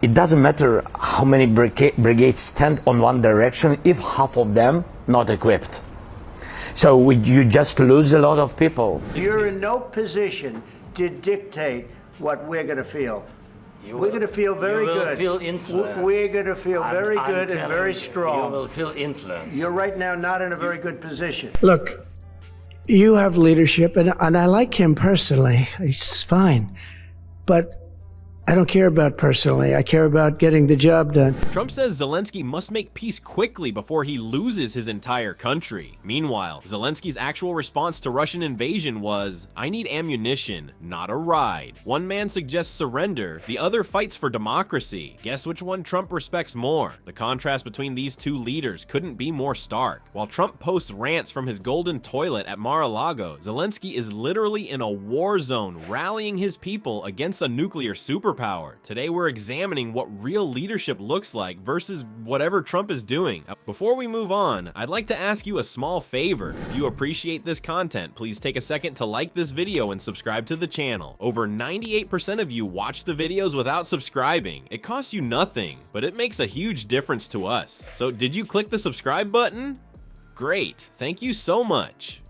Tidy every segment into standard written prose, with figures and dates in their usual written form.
It doesn't matter how many brigades stand on one direction if half of them not equipped. So you just lose a lot of people. You're in no position to dictate what we're going to feel. We're going to feel very good. Feel influence. We're going to feel very good and very strong. You will feel influence. You're right now not in a very good position. Look, you have leadership, and I like him personally. He's fine. But I don't care about personally. I care about getting the job done. Trump says Zelensky must make peace quickly before he loses his entire country. Meanwhile, Zelensky's actual response to Russian invasion was, "I need ammunition, not a ride." One man suggests surrender, the other fights for democracy. Guess which one Trump respects more? The contrast between these two leaders couldn't be more stark. While Trump posts rants from his golden toilet at Mar-a-Lago, Zelensky is literally in a war zone rallying his people against a nuclear superpower. Today we're examining what real leadership looks like versus whatever Trump is doing. Before we move on, I'd like to ask you a small favor. If you appreciate this content, please take a second to like this video and subscribe to the channel. Over 98% of you watch the videos without subscribing. It costs you nothing, but it makes a huge difference to us. So did you click the subscribe button? Great, thank you so much.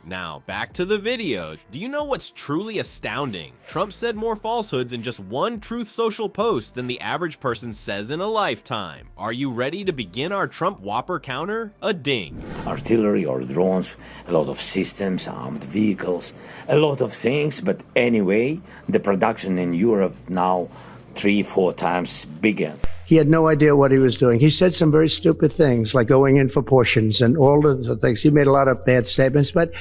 Now, back to the video. Do you know what's truly astounding? Trump said more falsehoods in just one Truth Social post than the average person says in a lifetime. Are you ready to begin our Trump Whopper counter? A ding. Artillery or drones, a lot of systems, armed vehicles, a lot of things. But anyway, the production in Europe now 3-4 times bigger. He had no idea what he was doing. He said some very stupid things, like going in for portions and all of the things. He made a lot of bad statements, but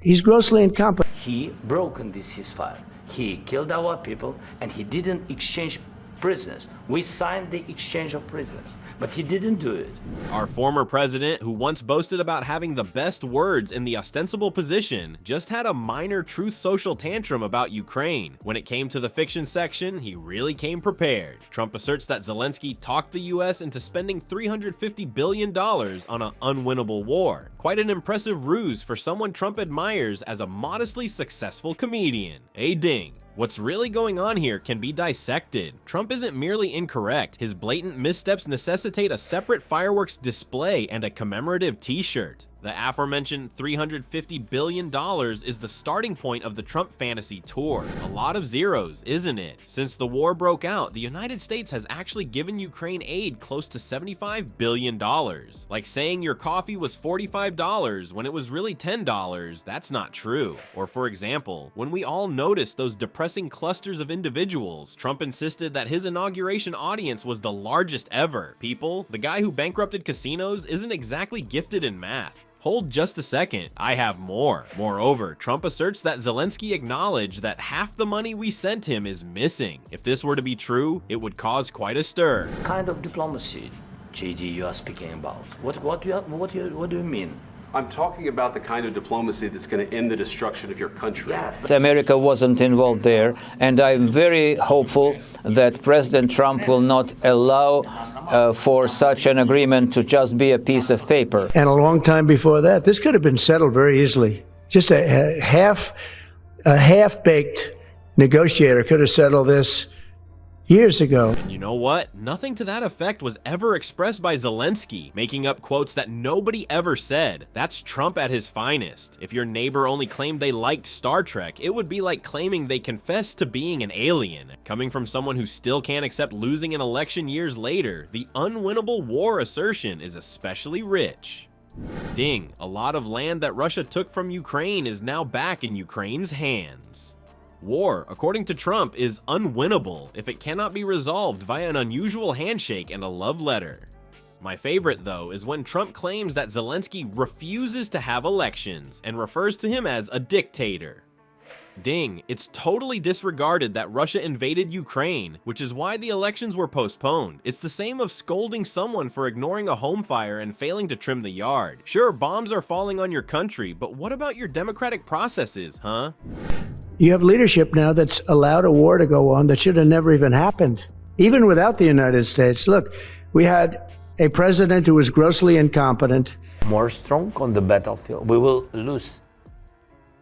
he's grossly incompetent. He broken this ceasefire. He killed our people, and he didn't exchange prisoners. We signed the exchange of prisoners, but he didn't do it. Our former president, who once boasted about having the best words in the ostensible position, just had a minor Truth Social tantrum about Ukraine. When it came to the fiction section, he really came prepared. Trump asserts that Zelensky talked the US into spending $350 billion on an unwinnable war. Quite an impressive ruse for someone Trump admires as a modestly successful comedian. A ding. What's really going on here can be dissected. Trump isn't merely incorrect. His blatant missteps necessitate a separate fireworks display and a commemorative t-shirt. The aforementioned $350 billion is the starting point of the Trump fantasy tour. A lot of zeros, isn't it? Since the war broke out, the United States has actually given Ukraine aid close to $75 billion. Like saying your coffee was $45 when it was really $10, that's not true. Or for example, when we all noticed those depressing clusters of individuals, Trump insisted that his inauguration audience was the largest ever. People, the guy who bankrupted casinos isn't exactly gifted in math. Hold just a second, I have more. Moreover, Trump asserts that Zelensky acknowledged that half the money we sent him is missing. If this were to be true, it would cause quite a stir. Kind of diplomacy, JD, you are speaking about. What do you mean? I'm talking about the kind of diplomacy that's going to end the destruction of your country. Yeah, America wasn't involved there, and I'm very hopeful that President Trump will not allow for such an agreement to just be a piece of paper. And a long time before that, this could have been settled very easily. Just a half-baked negotiator could have settled this years ago. And you know what? Nothing to that effect was ever expressed by Zelensky, making up quotes that nobody ever said. That's Trump at his finest. If your neighbor only claimed they liked Star Trek, it would be like claiming they confessed to being an alien. Coming from someone who still can't accept losing an election years later, the unwinnable war assertion is especially rich. Ding, a lot of land that Russia took from Ukraine is now back in Ukraine's hands. War, according to Trump, is unwinnable if it cannot be resolved via an unusual handshake and a love letter. My favorite, though, is when Trump claims that Zelensky refuses to have elections and refers to him as a dictator. Ding, it's totally disregarded that Russia invaded Ukraine, which is why the elections were postponed. It's the same of scolding someone for ignoring a home fire and failing to trim the yard. Sure, bombs are falling on your country, but what about your democratic processes, huh? You have leadership now that's allowed a war to go on that should have never even happened, even without the United States. Look, we had a president who was grossly incompetent. More strong on the battlefield. We will lose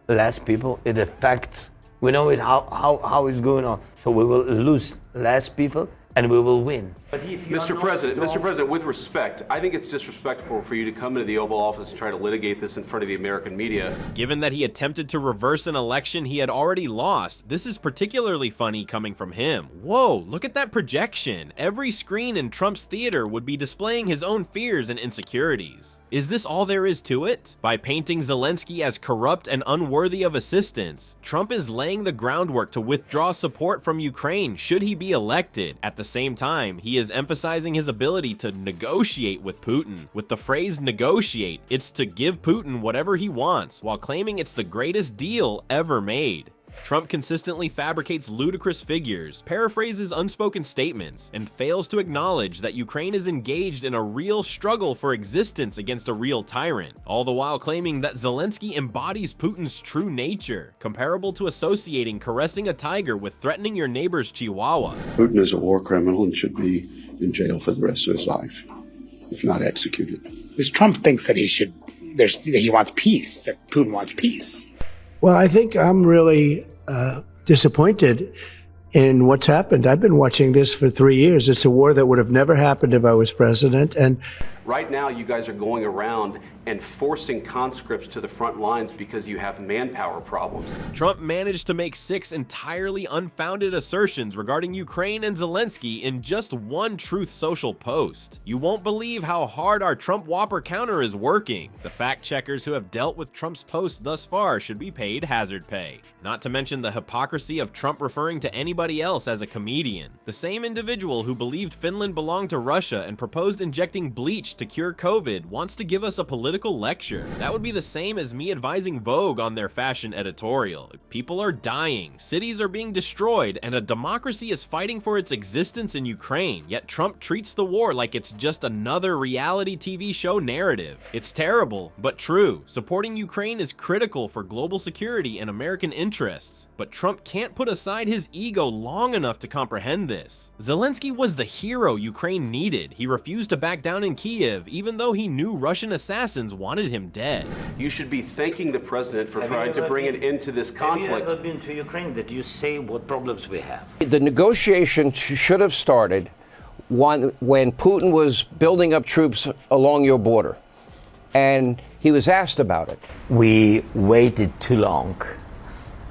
less people. It affects, we know it how it's going on. So we will lose less people, and we will win. Mr. President, with respect, I think it's disrespectful for you to come into the Oval Office and try to litigate this in front of the American media. Given that he attempted to reverse an election he had already lost, this is particularly funny coming from him. Whoa, look at that projection. Every screen in Trump's theater would be displaying his own fears and insecurities. Is this all there is to it? By painting Zelensky as corrupt and unworthy of assistance, Trump is laying the groundwork to withdraw support from Ukraine should he be elected. At the same time, he is emphasizing his ability to negotiate with Putin. With the phrase negotiate, it's to give Putin whatever he wants, while claiming it's the greatest deal ever made. Trump consistently fabricates ludicrous figures, paraphrases unspoken statements, and fails to acknowledge that Ukraine is engaged in a real struggle for existence against a real tyrant, all the while claiming that Zelensky embodies Putin's true nature, comparable to associating caressing a tiger with threatening your neighbor's chihuahua. Putin is a war criminal and should be in jail for the rest of his life, if not executed. Because Trump thinks that he wants peace, that Putin wants peace. Well, I think I'm really disappointed in what's happened. I've been watching this for 3 years. It's a war that would have never happened if I was president. And Right now, you guys are going around and forcing conscripts to the front lines because you have manpower problems. Trump managed to make 6 entirely unfounded assertions regarding Ukraine and Zelensky in just one Truth Social post. You won't believe how hard our Trump Whopper counter is working. The fact checkers who have dealt with Trump's posts thus far should be paid hazard pay. Not to mention the hypocrisy of Trump referring to anybody else as a comedian. The same individual who believed Finland belonged to Russia and proposed injecting bleach to cure COVID wants to give us a political lecture. That would be the same as me advising Vogue on their fashion editorial. People are dying, cities are being destroyed, and a democracy is fighting for its existence in Ukraine, yet Trump treats the war like it's just another reality TV show narrative. It's terrible, but true. Supporting Ukraine is critical for global security and American interests, but Trump can't put aside his ego long enough to comprehend this. Zelensky was the hero Ukraine needed. He refused to back down in Kyiv, even though he knew Russian assassins wanted him dead. You should be thanking the president for trying to bring an end to this conflict. Have you ever been to Ukraine that you say what problems we have? The negotiation should have started when Putin was building up troops along your border, and he was asked about it. We waited too long.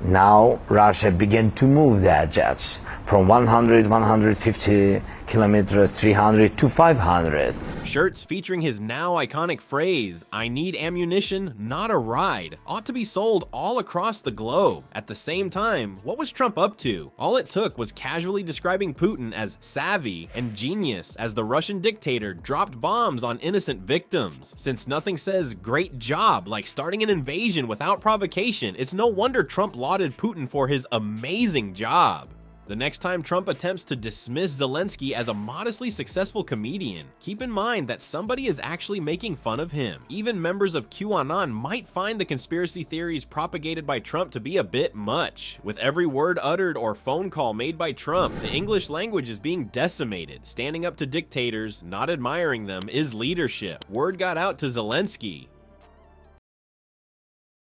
Now Russia began to move their jets from 100, 150 kilometers, 300 to 500. Shirts featuring his now iconic phrase, "I need ammunition, not a ride," ought to be sold all across the globe. At the same time, what was Trump up to? All it took was casually describing Putin as savvy and genius as the Russian dictator dropped bombs on innocent victims. Since nothing says "great job" like starting an invasion without provocation, it's no wonder Trump lauded Putin for his amazing job. The next time Trump attempts to dismiss Zelensky as a modestly successful comedian, keep in mind that somebody is actually making fun of him. Even members of QAnon might find the conspiracy theories propagated by Trump to be a bit much. With every word uttered or phone call made by Trump, the English language is being decimated. Standing up to dictators, not admiring them, is leadership. Word got out to Zelensky.